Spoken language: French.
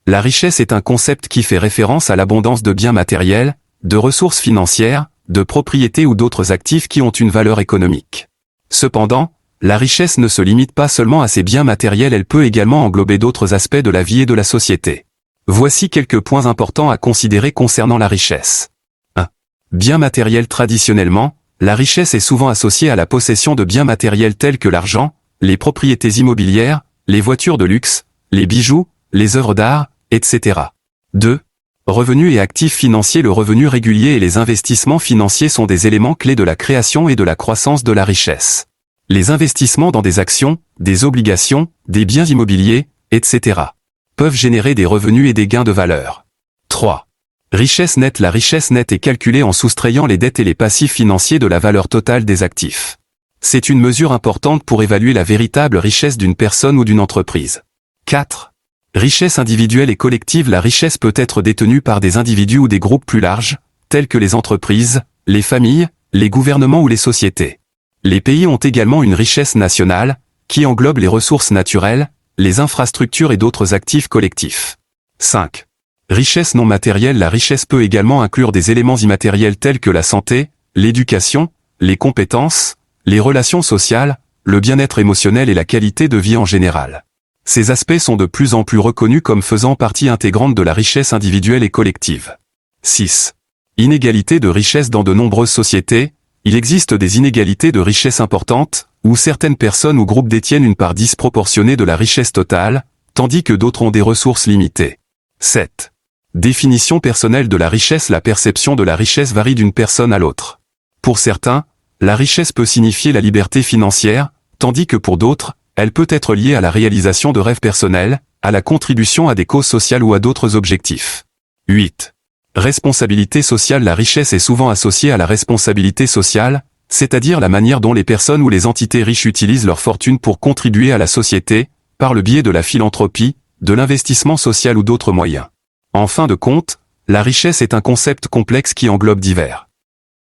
La richesse est un concept qui fait référence à l'abondance de biens matériels, de ressources financières, de propriétés ou d'autres actifs qui ont une valeur économique. Cependant, la richesse ne se limite pas seulement à ces biens matériels, elle peut également englober d'autres aspects de la vie et de la société. Voici quelques points importants à considérer concernant la richesse. 1. Biens matériels. Traditionnellement, la richesse est souvent associée à la possession de biens matériels tels que l'argent, les propriétés immobilières, les voitures de luxe, les bijoux, les œuvres d'art, etc. 2. Revenus et actifs financiers. Le revenu régulier et les investissements financiers sont des éléments clés de la création et de la croissance de la richesse. Les investissements dans des actions, des obligations, des biens immobiliers, etc. peuvent générer des revenus et des gains de valeur. 3. Richesse nette. La richesse nette est calculée en soustrayant les dettes et les passifs financiers de la valeur totale des actifs. C'est une mesure importante pour évaluer la véritable richesse d'une personne ou d'une entreprise. 4. Richesse individuelle et collective. La richesse peut être détenue par des individus ou des groupes plus larges, tels que les entreprises, les familles, les gouvernements ou les sociétés. Les pays ont également une richesse nationale, qui englobe les ressources naturelles, les infrastructures et d'autres actifs collectifs. 5. Richesse non matérielle. La richesse peut également inclure des éléments immatériels tels que la santé, l'éducation, les compétences, les relations sociales, le bien-être émotionnel et la qualité de vie en général. Ces aspects sont de plus en plus reconnus comme faisant partie intégrante de la richesse individuelle et collective. 6. Inégalité de richesse. Dans de nombreuses sociétés, il existe des inégalités de richesse importantes, où certaines personnes ou groupes détiennent une part disproportionnée de la richesse totale, tandis que d'autres ont des ressources limitées. 7. Définition personnelle de la richesse. La perception de la richesse varie d'une personne à l'autre. Pour certains, la richesse peut signifier la liberté financière, tandis que pour d'autres, elle peut être liée à la réalisation de rêves personnels, à la contribution à des causes sociales ou à d'autres objectifs. 8. Responsabilité sociale. La richesse est souvent associée à la responsabilité sociale, c'est-à-dire la manière dont les personnes ou les entités riches utilisent leur fortune pour contribuer à la société, par le biais de la philanthropie, de l'investissement social ou d'autres moyens. En fin de compte, la richesse est un concept complexe qui englobe divers